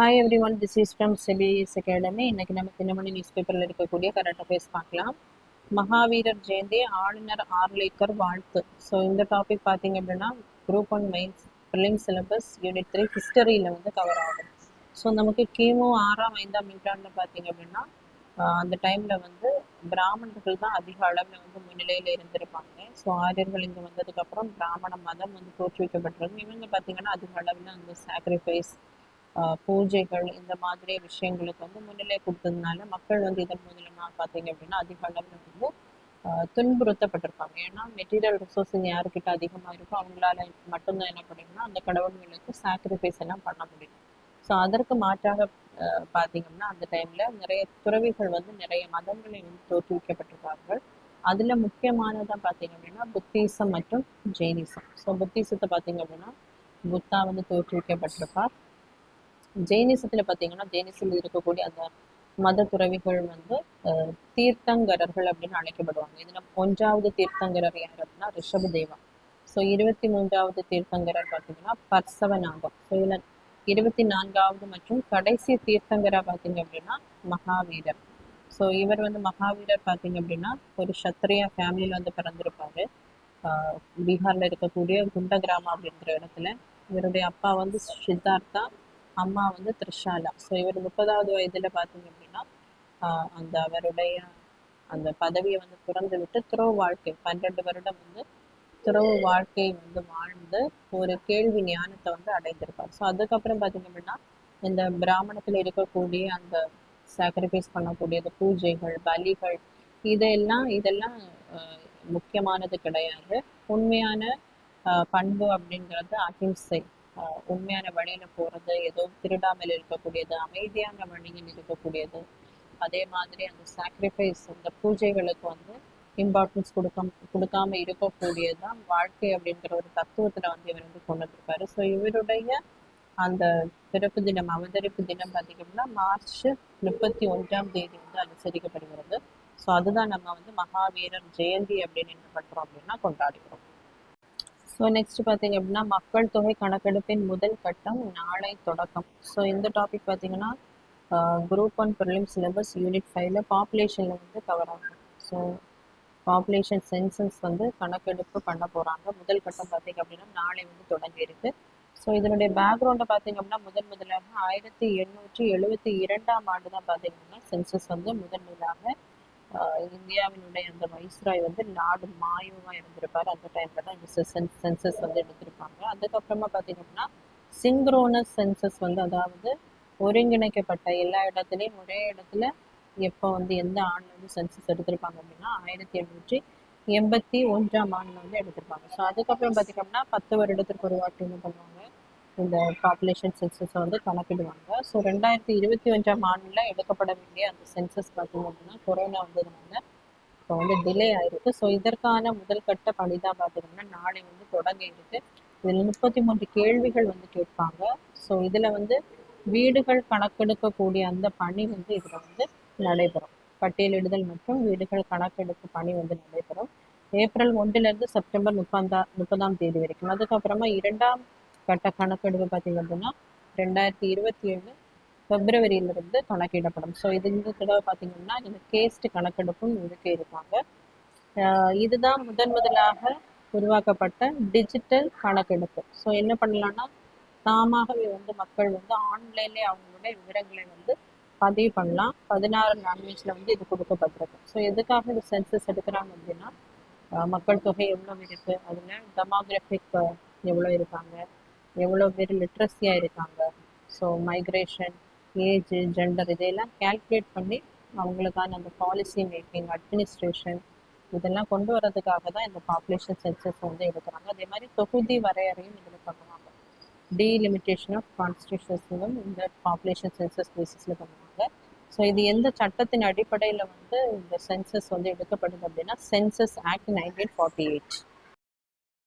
Hi everyone, this is from CBS academy. இன்னைக்கு நம்ம Dinamani news பேப்பரில் இருக்கக்கூடிய கரண்ட் அஃபேர்ஸ் பார்க்கலாம். மகாவீரர் ஜெயந்தி, ஆளுநர் ஆர்லேக்கர் வாழ்த்து. ஸோ இந்த டாபிக் பார்த்தீங்க அப்படின்னா group 1 mains prelims syllabus unit 3 ஹிஸ்டரியில் வந்து கவர் ஆகும். ஸோ நமக்கு கிமு 6ஆம் 5ஆம் நூற்றாண்டில் பார்த்தீங்க அப்படின்னா அந்த டைமில் வந்து பிராமணர்கள் தான் அதிக அளவில் வந்து முன்னிலையில் இருந்திருப்பாங்க. ஸோ ஆரியர்கள் இங்கே வந்ததுக்கப்புறம் பிராமண மதம் வந்து தோற்றுவிக்கப்பட்டிருக்கு. இவங்க பார்த்தீங்கன்னா அதிக அளவில் அந்த சாக்ரிஃபைஸ், பூஜைகள், இந்த மாதிரி விஷயங்களுக்கு வந்து முன்னிலை கொடுத்ததுனால மக்கள் வந்து இதன் மூலமாக பார்த்தீங்க அப்படின்னா அதிக அளவில் வந்து துன்புறுத்தப்பட்டிருப்பாங்க. ஏன்னா மெட்டீரியல் ரிசோர்ஸஸ் யாருக்கிட்ட அதிகமாக இருக்கோ அவங்களால மட்டும்தான் என்ன பண்ணிங்கன்னா அந்த கடவுள்களுக்கு சாக்ரிஃபைஸ் எல்லாம் பண்ண முடியும். ஸோ அதற்கு மாற்றாக பார்த்தீங்கன்னா அந்த டைம்ல நிறைய துறவிகள் வந்து நிறைய மதங்களை வந்து தோற்றுவிக்கப்பட்டிருப்பார்கள். அதுல முக்கியமானதாக பார்த்தீங்க அப்படின்னா புத்திசம் மற்றும் ஜெயினிசம். ஸோ புத்திசத்தை பார்த்தீங்க அப்படின்னா புத்தா வந்து தோற்றுவிக்கப்பட்டிருப்பார். ஜெயினிசத்துல பார்த்தீங்கன்னா ஜெயினிசத்தில் இருக்கக்கூடிய அந்த மத துறவிகள் வந்து தீர்த்தங்கரர்கள் அப்படின்னு அழைக்கப்படுவாங்க. இதுல 1வது தீர்த்தங்கரர் யார் அப்படின்னா ரிஷபதேவா. ஸோ 23வது தீர்த்தங்கரர் பார்த்தீங்கன்னா பர்சவநாகம். ஸோ இதுல 24வது மற்றும் கடைசி தீர்த்தங்கரா பார்த்தீங்க அப்படின்னா மகாவீரர். ஸோ இவர் வந்து மகாவீரர் பார்த்தீங்க அப்படின்னா ஒரு சத்திரியா ஃபேமிலியில வந்து பிறந்திருப்பாரு. பீகார்ல இருக்கக்கூடிய குண்டகிராமம் அப்படிங்கிற இடத்துல. இவருடைய அப்பா வந்து சித்தார்த்தா, அம்மா வந்து த்ரிஷாலா. ஸோ இவர் 30வது வயதுல பார்த்தீங்க அப்படின்னா அந்த அவருடைய அந்த பதவியை வந்து துறந்து விட்டு துறவு வாழ்க்கை 12 வருடம் வந்து துறவு வாழ்க்கையை வந்து வாழ்ந்து ஒரு கேள்வி ஞானத்தை வந்து அடைந்திருப்பார். ஸோ அதுக்கப்புறம் பார்த்தீங்க அப்படின்னா இந்த பிராமணத்தில் இருக்கக்கூடிய அந்த சாக்ரிஃபைஸ் பண்ணக்கூடியது பூஜைகள், பலிகள், இதெல்லாம் முக்கியமானது கிடையாது. உண்மையான பண்பு அப்படிங்கிறது அஹிம்சை, உண்மையான வழியில போறது, ஏதோ திருடாமல் இருக்கக்கூடியது, அமைதியான வழியில் இருக்கக்கூடியது, அதே மாதிரி அந்த சாக்ரிஃபைஸ், அந்த பூஜைகளுக்கு வந்து இம்பார்ட்டன்ஸ் கொடுக்காம இருக்கக்கூடியதுதான் வாழ்க்கை அப்படிங்கிற ஒரு தத்துவத்துல வந்து இவர் வந்து கொண்டு வந்திருப்பாரு. ஸோ இவருடைய அந்த பிறப்பு தினம், அவதரிப்பு தினம் பார்த்தீங்கன்னா மார்ச் 31ஆம் தேதி வந்து அனுசரிக்கப்படுகிறது. ஸோ அதுதான் நம்ம வந்து மகாவீரர் ஜெயந்தி அப்படின்னு என்ன பண்றோம் அப்படின்னா கொண்டாடுகிறோம். ஸோ நெக்ஸ்ட் பார்த்தீங்க அப்படின்னா மக்கள் தொகை கணக்கெடுப்பின் முதல் கட்டம் நாளை தொடக்கம். ஸோ இந்த டாபிக் பார்த்தீங்கன்னா குரூப் 1 ப்ரிலிம்ஸ் சிலபஸ் யூனிட் 5ல பாப்புலேஷன்ல வந்து கவர் ஆகும். ஸோ பாப்புலேஷன் சென்சஸ் வந்து கணக்கெடுப்பு பண்ண போறாங்க. முதல் கட்டம் பார்த்தீங்க அப்படின்னா நாளை வந்து தொடங்கி இருக்கு. ஸோ இதனுடைய பேக்ரவுண்டை பார்த்தீங்க அப்படின்னா முதலாக 1872ஆம் ஆண்டு தான் பார்த்தீங்கன்னா சென்சஸ் வந்து முதலாக இந்தியாவினுடைய அந்த வைஸ்ராய் வந்து லார்டு மாயோவா இருந்திருப்பாரு. அந்த டைம்ல தான் இந்த சென்சஸ் வந்து எடுத்திருப்பாங்க. அதுக்கப்புறமா பார்த்தீங்க அப்படின்னா சிங்க்ரோனஸ் சென்சஸ் வந்து, அதாவது ஒருங்கிணைக்கப்பட்ட எல்லா இடத்துலையும் ஒரே இடத்துல எப்போ வந்து எந்த ஆண்டில் வந்து சென்சஸ் எடுத்திருப்பாங்க அப்படின்னா 1881ஆம் ஆண்டில் வந்து எடுத்திருப்பாங்க. ஸோ அதுக்கப்புறம் பார்த்தீங்கன்னா 10 வருடத்திற்கு ஒரு வாட்டி என்ன பண்ணுவாங்க, இந்த பாப்புலேஷன் சென்சஸை வந்து கணக்கிடுவாங்க. ஸோ 2021ஆம் ஆண்டில் எடுக்கப்பட வேண்டிய அந்த சென்சஸ் பார்த்தீங்க அப்படின்னா கொரோனா வந்ததுனால இப்போ வந்து டிலே ஆயிருக்கு. ஸோ இதற்கான முதல் கட்ட பணிதான் பார்த்தீங்கன்னா நாளை வந்து தொடங்க இருக்கு. இதில் 33 கேள்விகள் வந்து கேட்பாங்க. ஸோ இதில் வந்து வீடுகள் கணக்கெடுக்கக்கூடிய அந்த பணி வந்து இதில் வந்து நடைபெறும். பட்டியலிடுதல் மற்றும் வீடுகள் கணக்கெடுப்பு பணி வந்து நடைபெறும் ஏப்ரல் 1லிருந்து செப்டம்பர் 30ஆம் தேதி வரைக்கும். அதுக்கப்புறமா 2ஆம் கட்ட கணக்கெடுப்பு பார்த்தீங்க அப்படின்னா 2027 பிப்ரவரியிலிருந்து கணக்கிடப்படும். ஸோ இது இந்த தடவை பார்த்தீங்கன்னா இந்த கேஸ்ட் கணக்கெடுப்பும் இதுக்கு இருப்பாங்க. இதுதான் முதலாக உருவாக்கப்பட்ட டிஜிட்டல் கணக்கெடுப்பு. ஸோ என்ன பண்ணலாம்னா தாமாகவே வந்து மக்கள் வந்து ஆன்லைன்லேயே அவங்களுடைய விவரங்களை வந்து பதிவு பண்ணலாம். 16 லாங்குவேஜ்ல வந்து இது கொடுக்கப்பட்டிருக்கு. ஸோ எதுக்காக இந்த சென்சஸ் எடுக்கிறாங்க அப்படின்னா மக்கள் தொகை எவ்வளோ இருக்கு, அதுல டெமோகிராஃபிக் எவ்வளோ இருக்காங்க, எவ்வளோ பேர் லிட்ரஸியாக இருக்காங்க, ஸோ மைக்ரேஷன், ஏஜ், ஜெண்டர், இதையெல்லாம் கேல்குலேட் பண்ணி அவங்களுக்கான அந்த பாலிசி மேக்கிங், அட்மினிஸ்ட்ரேஷன் இதெல்லாம் கொண்டு வரதுக்காக தான் இந்த பாப்புலேஷன் சென்சஸ் வந்து எடுக்கிறாங்க. அதே மாதிரி தொகுதி வரையறையும் இதில் பண்ணுவாங்க. டீலிமிட்டேஷன் ஆஃப் கான்ஸ்டிடியூஷன்ஸும் இந்த பாப்புலேஷன் சென்சஸ் பேசிஸில் பண்ணுவாங்க. ஸோ இது எந்த சட்டத்தின் அடிப்படையில் வந்து இந்த சென்சஸ் வந்து எடுக்கப்படுது அப்படின்னா சென்சஸ் ஆக்ட் 1948.